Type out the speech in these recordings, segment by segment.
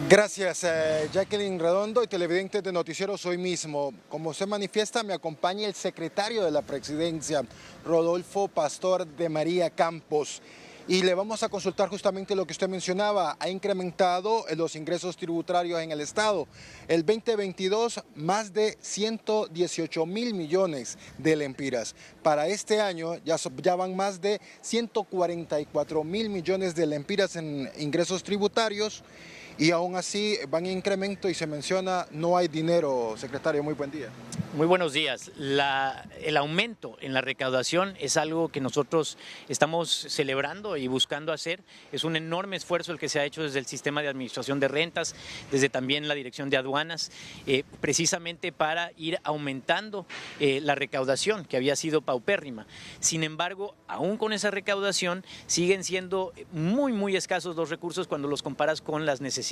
Gracias, Jacqueline Redondo y televidentes de Noticieros Hoy Mismo. Como se manifiesta, me acompaña el secretario de la Presidencia, Rodolfo Pastor de María Campos. Y le vamos a consultar justamente lo que usted mencionaba. Ha incrementado los ingresos tributarios en el Estado. El 2022, más de 118.000 millones de lempiras. Para este año ya van más de 144.000 millones de lempiras en ingresos tributarios. Y aún así van en incremento y se menciona no hay dinero. Secretario, muy buen día. Muy buenos días. El aumento en la recaudación es algo que nosotros estamos celebrando y buscando hacer. Es un enorme esfuerzo el que se ha hecho desde el sistema de administración de rentas, desde también la dirección de aduanas, precisamente para ir aumentando la recaudación que había sido paupérrima. Sin embargo, aún con esa recaudación siguen siendo muy escasos los recursos cuando los comparas con las necesidades.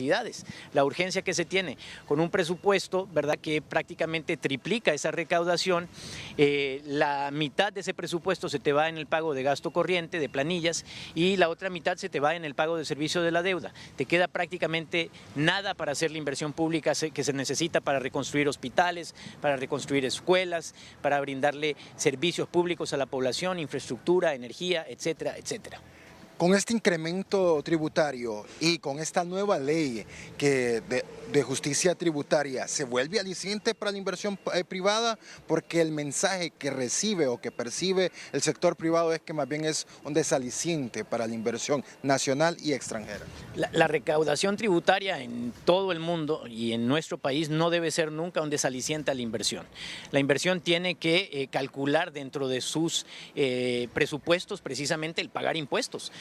La urgencia que se tiene con un presupuesto, ¿verdad?, que prácticamente triplica esa recaudación. La mitad de ese presupuesto se te va en el pago de gasto corriente, de planillas, y la otra mitad se te va en el pago de servicio de la deuda. Te queda prácticamente nada para hacer la inversión pública que se necesita para reconstruir hospitales, para reconstruir escuelas, para brindarle servicios públicos a la población, infraestructura, energía, etcétera, etcétera. Con este incremento tributario y con esta nueva ley de justicia tributaria, ¿se vuelve aliciente para la inversión privada? Porque el mensaje que recibe o que percibe el sector privado es que más bien es un desaliciente para la inversión nacional y extranjera. La recaudación tributaria en todo el mundo y en nuestro país no debe ser nunca un desaliciente a la inversión. La inversión tiene que calcular dentro de sus presupuestos precisamente el pagar impuestos.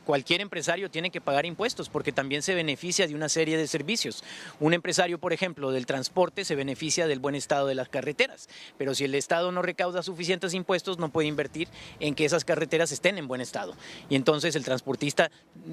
Cualquier empresario tiene que pagar impuestos porque también se beneficia de una serie de servicios. Un empresario, por ejemplo, del transporte se beneficia del buen estado de las carreteras, pero si el Estado no recauda suficientes impuestos no puede invertir en que esas carreteras estén en buen estado y entonces el transportista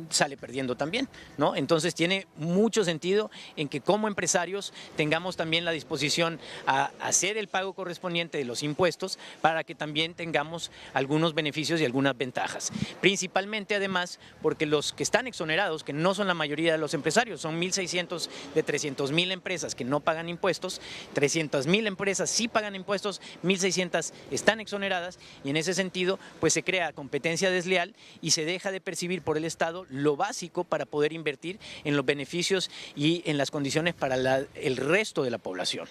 sale perdiendo también, ¿no? Entonces tiene mucho sentido en que como empresarios tengamos también la disposición a hacer el pago correspondiente de los impuestos para que también tengamos algunos beneficios y algunas ventajas. Principalmente además porque los que están exonerados, que no son la mayoría de los empresarios, son 1.600 de 300.000 empresas que no pagan impuestos, 300.000 empresas sí pagan impuestos, 1.600 están exoneradas y en ese sentido pues se crea competencia desleal y se deja de percibir por el Estado lo básico para poder invertir en los beneficios y en las condiciones para el resto de la población.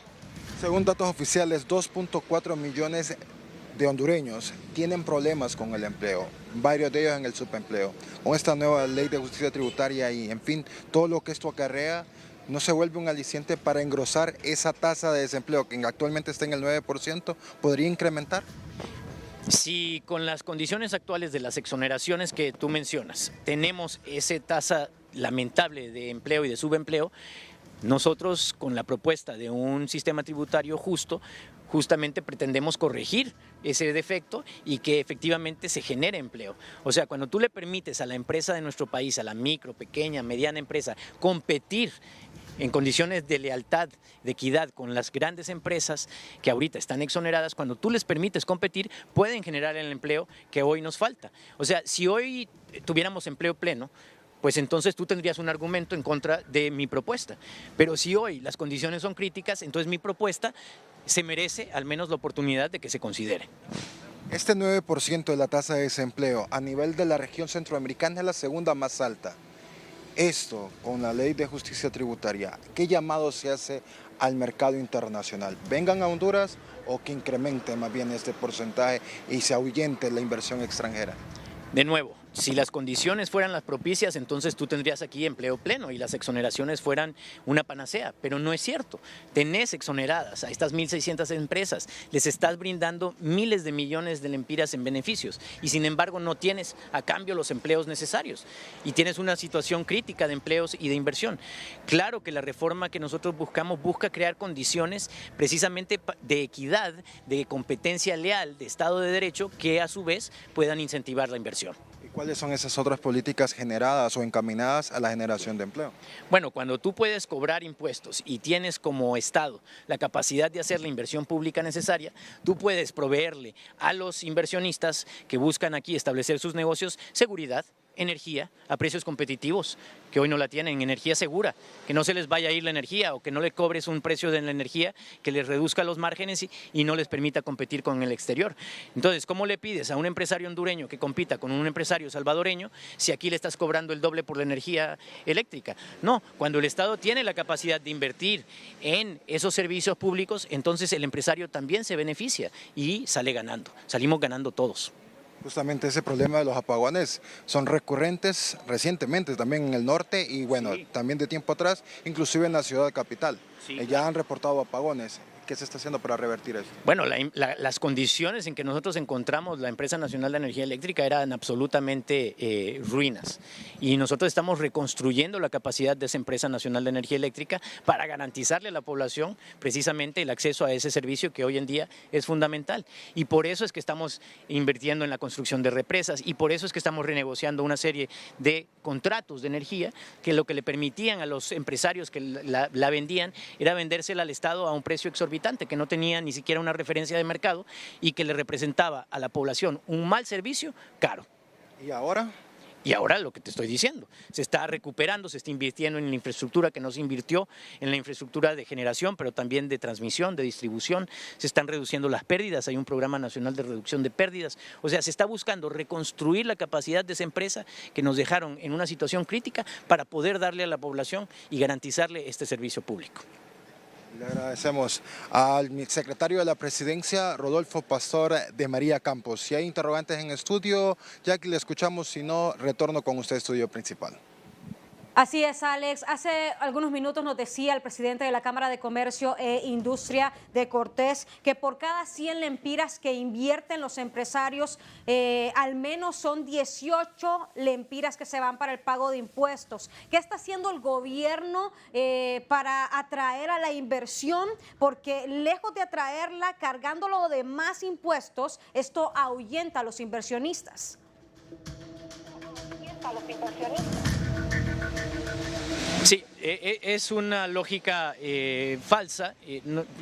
Según datos oficiales, 2.4 millones de hondureños tienen problemas con el empleo, varios de ellos en el subempleo. Con esta nueva ley de justicia tributaria y, en fin, todo lo que esto acarrea, ¿no se vuelve un aliciente para engrosar esa tasa de desempleo que actualmente está en el 9%? ¿Podría incrementar? Si con las condiciones actuales de las exoneraciones que tú mencionas tenemos esa tasa lamentable de empleo y de subempleo, nosotros con la propuesta de un sistema tributario justo, justamente pretendemos corregir ese defecto y que efectivamente se genere empleo. O sea, cuando tú le permites a la empresa de nuestro país, a la micro, pequeña, mediana empresa, competir en condiciones de lealtad, de equidad con las grandes empresas que ahorita están exoneradas, cuando tú les permites competir, pueden generar el empleo que hoy nos falta. O sea, si hoy tuviéramos empleo pleno, pues entonces tú tendrías un argumento en contra de mi propuesta. Pero si hoy las condiciones son críticas, entonces mi propuesta se merece al menos la oportunidad de que se considere. Este 9% de la tasa de desempleo a nivel de la región centroamericana es la segunda más alta. Esto, con la ley de justicia tributaria, ¿qué llamado se hace al mercado internacional? ¿Vengan a Honduras o que incremente más bien este porcentaje y se ahuyente la inversión extranjera? De nuevo, si las condiciones fueran las propicias, entonces tú tendrías aquí empleo pleno y las exoneraciones fueran una panacea, pero no es cierto. Tenés exoneradas a estas 1.600 empresas, les estás brindando miles de millones de lempiras en beneficios y sin embargo no tienes a cambio los empleos necesarios y tienes una situación crítica de empleos y de inversión. Claro que la reforma que nosotros buscamos busca crear condiciones precisamente de equidad, de competencia leal, de Estado de Derecho que a su vez puedan incentivar la inversión. ¿Y cuáles son esas otras políticas generadas o encaminadas a la generación de empleo? Bueno, cuando tú puedes cobrar impuestos y tienes como Estado la capacidad de hacer la inversión pública necesaria, tú puedes proveerle a los inversionistas que buscan aquí establecer sus negocios seguridad, energía a precios competitivos, que hoy no la tienen, energía segura, que no se les vaya a ir la energía o que no le cobres un precio de la energía que les reduzca los márgenes y no les permita competir con el exterior. Entonces, ¿cómo le pides a un empresario hondureño que compita con un empresario salvadoreño si aquí le estás cobrando el doble por la energía eléctrica? No, cuando el Estado tiene la capacidad de invertir en esos servicios públicos, entonces el empresario también se beneficia y sale ganando, salimos ganando todos. Justamente ese problema de los apagones son recurrentes recientemente también en el norte y bueno, Sí. también de tiempo atrás, inclusive en la ciudad capital. Sí, Ya han reportado apagones. ¿Qué se está haciendo para revertir esto? Bueno, las condiciones en que nosotros encontramos la Empresa Nacional de Energía Eléctrica eran absolutamente ruinas y nosotros estamos reconstruyendo la capacidad de esa Empresa Nacional de Energía Eléctrica para garantizarle a la población precisamente el acceso a ese servicio que hoy en día es fundamental y por eso es que estamos invirtiendo en la construcción de represas y por eso es que estamos renegociando una serie de contratos de energía que lo que le permitían a los empresarios que la vendían era vendérsela al Estado a un precio exorbitante, que no tenía ni siquiera una referencia de mercado y que le representaba a la población un mal servicio caro. ¿Y ahora? Y ahora lo que te estoy diciendo, se está recuperando, se está invirtiendo en la infraestructura que no se invirtió, en la infraestructura de generación, pero también de transmisión, de distribución, se están reduciendo las pérdidas, hay un programa nacional de reducción de pérdidas, o sea, se está buscando reconstruir la capacidad de esa empresa que nos dejaron en una situación crítica para poder darle a la población y garantizarle este servicio público. Le agradecemos al secretario de la Presidencia, Rodolfo Pastor de María Campos. Si hay interrogantes en estudio, ya que le escuchamos, si no, retorno con usted a estudio principal. Así es, Alex. Hace algunos minutos nos decía el presidente de la Cámara de Comercio e Industria de Cortés que por cada 100 lempiras que invierten los empresarios, al menos son 18 lempiras que se van para el pago de impuestos. ¿Qué está haciendo el gobierno para atraer a la inversión? Porque lejos de atraerla, cargándolo de más impuestos, esto ahuyenta a los inversionistas. Sí, es una lógica falsa.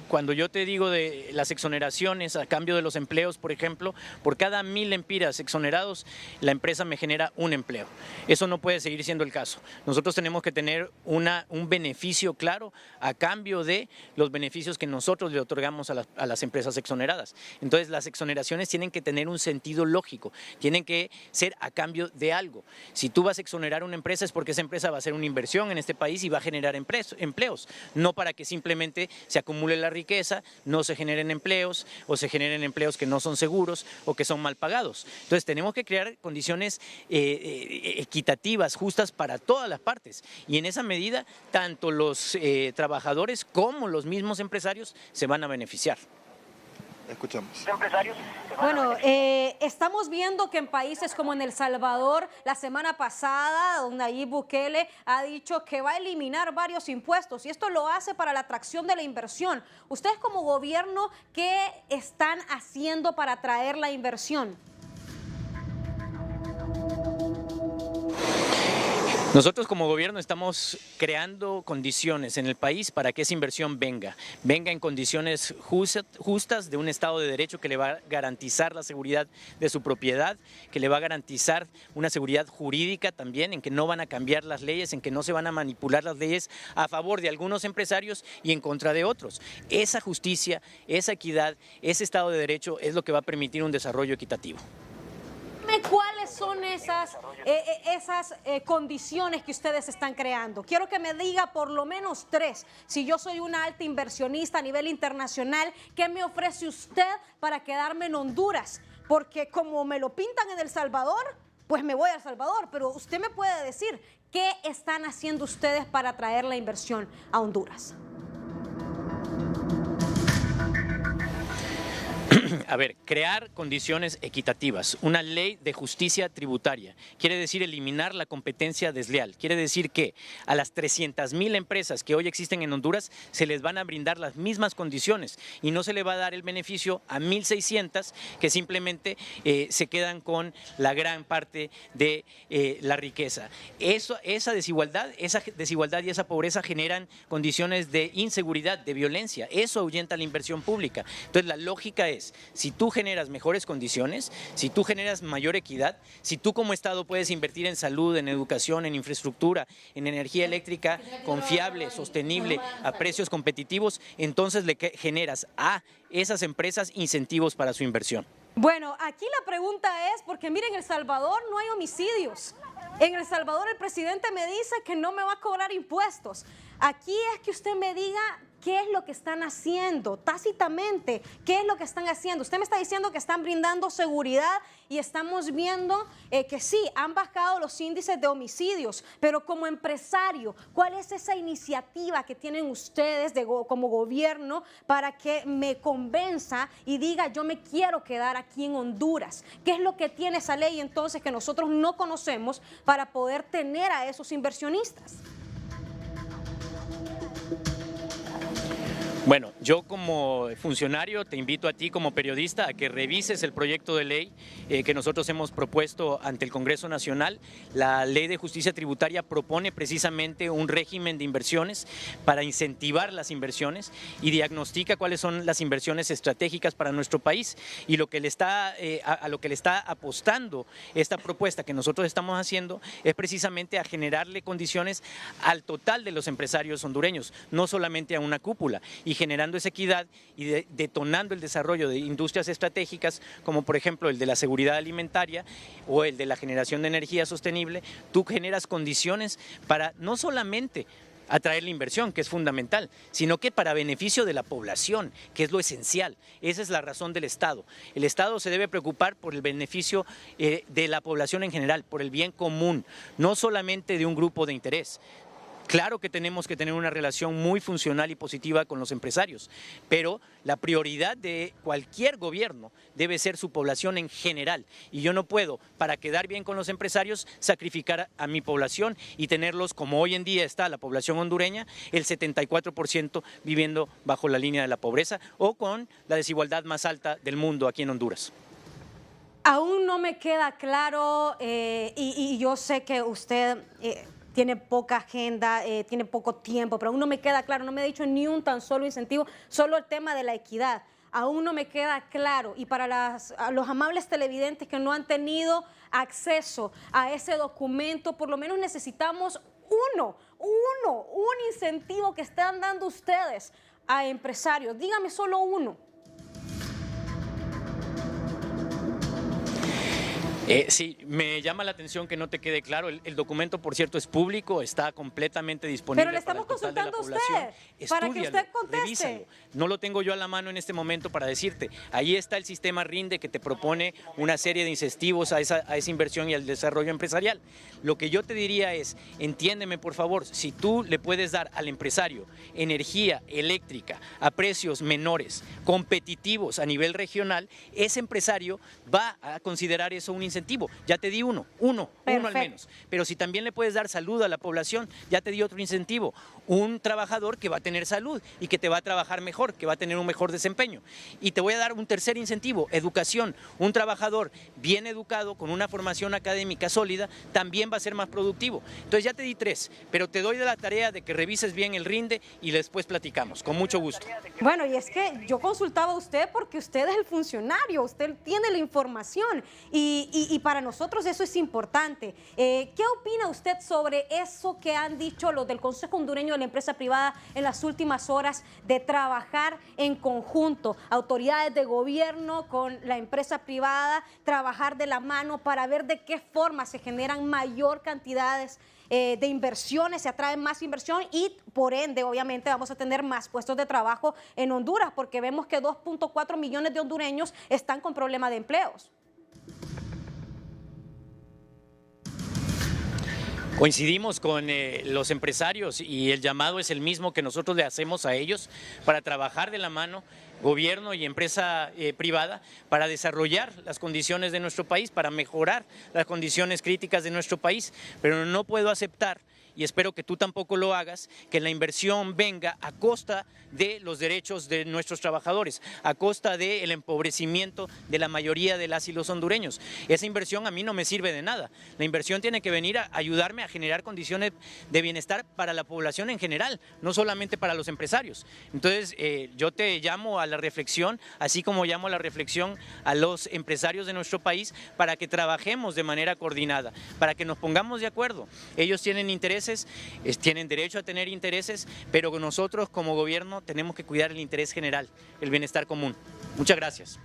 Cuando yo te digo de las exoneraciones a cambio de los empleos, por ejemplo, por cada 1000 lempiras exonerados, la empresa me genera un empleo. Eso no puede seguir siendo el caso. Nosotros tenemos que tener un beneficio claro a cambio de los beneficios que nosotros le otorgamos a las empresas exoneradas. Entonces, las exoneraciones tienen que tener un sentido lógico, tienen que ser a cambio de algo. Si tú vas a exonerar una empresa es porque esa empresa va a hacer una inversión en este país y va a generar empleos, no para que simplemente se acumule la riqueza, no se generen empleos o se generen empleos que no son seguros o que son mal pagados. Entonces tenemos que crear condiciones equitativas, justas para todas las partes y en esa medida tanto los trabajadores como los mismos empresarios se van a beneficiar. Escuchamos. Bueno, estamos viendo que en países como en El Salvador, la semana pasada, don Nayib Bukele ha dicho que va a eliminar varios impuestos y esto lo hace para la atracción de la inversión. Ustedes como gobierno, ¿qué están haciendo para atraer la inversión? Nosotros como gobierno estamos creando condiciones en el país para que esa inversión venga en condiciones justas de un Estado de Derecho que le va a garantizar la seguridad de su propiedad, que le va a garantizar una seguridad jurídica también, en que no van a cambiar las leyes, en que no se van a manipular las leyes a favor de algunos empresarios y en contra de otros. Esa justicia, esa equidad, ese Estado de Derecho es lo que va a permitir un desarrollo equitativo. ¿Cuáles son esas condiciones que ustedes están creando? Quiero que me diga por lo menos 3. Si yo soy una alta inversionista a nivel internacional, ¿qué me ofrece usted para quedarme en Honduras? Porque como me lo pintan en El Salvador, pues me voy a El Salvador. Pero usted me puede decir, ¿qué están haciendo ustedes para atraer la inversión a Honduras? A ver, crear condiciones equitativas, una ley de justicia tributaria, quiere decir eliminar la competencia desleal, quiere decir que a las 300,000 empresas que hoy existen en Honduras se les van a brindar las mismas condiciones y no se le va a dar el beneficio a 1,600 que simplemente se quedan con la gran parte de la riqueza. Esa desigualdad y esa pobreza generan condiciones de inseguridad, de violencia, eso ahuyenta la inversión pública. Entonces la lógica es, Si tú generas mejores condiciones, si tú generas mayor equidad, si tú como Estado puedes invertir en salud, en educación, en infraestructura, en energía eléctrica confiable, sostenible, a precios competitivos, entonces le generas a esas empresas incentivos para su inversión. Bueno, aquí la pregunta es, porque miren, en El Salvador no hay homicidios. En El Salvador el presidente me dice que no me va a cobrar impuestos. Aquí es que usted me diga qué es lo que están haciendo, tácitamente, qué es lo que están haciendo. Usted me está diciendo que están brindando seguridad y estamos viendo que sí, han bajado los índices de homicidios, pero como empresario, ¿cuál es esa iniciativa que tienen ustedes como gobierno para que me convenza y diga yo me quiero quedar aquí en Honduras? ¿Qué es lo que tiene esa ley entonces que nosotros no conocemos para poder tener a esos inversionistas? Bueno, yo como funcionario te invito a ti como periodista a que revises el proyecto de ley que nosotros hemos propuesto ante el Congreso Nacional. La Ley de Justicia Tributaria propone precisamente un régimen de inversiones para incentivar las inversiones y diagnostica cuáles son las inversiones estratégicas para nuestro país. Y lo que a lo que le está apostando esta propuesta que nosotros estamos haciendo es precisamente a generarle condiciones al total de los empresarios hondureños, no solamente a una cúpula, y generando esa equidad y detonando el desarrollo de industrias estratégicas como por ejemplo el de la seguridad alimentaria o el de la generación de energía sostenible. Tú generas condiciones para no solamente atraer la inversión, que es fundamental, sino que para beneficio de la población, que es lo esencial. Esa es la razón del Estado. El Estado se debe preocupar por el beneficio de la población en general, por el bien común, no solamente de un grupo de interés. Claro que tenemos que tener una relación muy funcional y positiva con los empresarios, pero la prioridad de cualquier gobierno debe ser su población en general. Y yo no puedo, para quedar bien con los empresarios, sacrificar a mi población y tenerlos, como hoy en día está la población hondureña, el 74% viviendo bajo la línea de la pobreza o con la desigualdad más alta del mundo aquí en Honduras. Aún no me queda claro y yo sé que usted tiene poca agenda, tiene poco tiempo, pero aún no me queda claro, no me ha dicho ni un tan solo incentivo, solo el tema de la equidad. Aún no me queda claro. Y para los amables televidentes que no han tenido acceso a ese documento, por lo menos necesitamos un incentivo que están dando ustedes a empresarios. Dígame solo uno. Sí, me llama la atención que no te quede claro. El documento, por cierto, es público, está completamente disponible. Pero le estamos consultando a usted para que usted conteste. Revísalo. No lo tengo yo a la mano en este momento para decirte. Ahí está el sistema RINDE que te propone una serie de incentivos a esa inversión y al desarrollo empresarial. Lo que yo te diría es, entiéndeme por favor, si tú le puedes dar al empresario energía eléctrica a precios menores, competitivos a nivel regional, ese empresario va a considerar eso un incentivo. Ya te di uno al menos. Pero si también le puedes dar salud a la población, ya te di otro incentivo. Un trabajador que va a tener salud y que te va a trabajar mejor, que va a tener un mejor desempeño. Y te voy a dar un tercer incentivo, educación. Un trabajador bien educado, con una formación académica sólida, también va a ser más productivo. Entonces ya te di 3, pero te doy de la tarea de que revises bien el RINDE y después platicamos, con mucho gusto. Bueno, y es que yo consultaba a usted porque usted es el funcionario, usted tiene la información y para nosotros eso es importante. ¿Qué opina usted sobre eso que han dicho los del Consejo Hondureño de la Empresa Privada en las últimas horas de trabajar en conjunto, autoridades de gobierno con la empresa privada, trabajar de la mano para ver de qué forma se generan mayor cantidades de inversiones, se atrae más inversión y por ende obviamente vamos a tener más puestos de trabajo en Honduras porque vemos que 2.4 millones de hondureños están con problemas de empleos? Coincidimos con los empresarios y el llamado es el mismo que nosotros le hacemos a ellos para trabajar de la mano, gobierno y empresa privada, para desarrollar las condiciones de nuestro país, para mejorar las condiciones críticas de nuestro país, pero no puedo aceptar y espero que tú tampoco lo hagas, que la inversión venga a costa de los derechos de nuestros trabajadores, a costa del empobrecimiento de la mayoría de las y los hondureños. Esa inversión a mí no me sirve de nada. La inversión tiene que venir a ayudarme a generar condiciones de bienestar para la población en general, no solamente para los empresarios. Entonces, yo te llamo a la reflexión, así como llamo a la reflexión a los empresarios de nuestro país, para que trabajemos de manera coordinada, para que nos pongamos de acuerdo. Ellos tienen intereses, tienen derecho a tener intereses, pero nosotros como gobierno tenemos que cuidar el interés general, el bienestar común. Muchas gracias.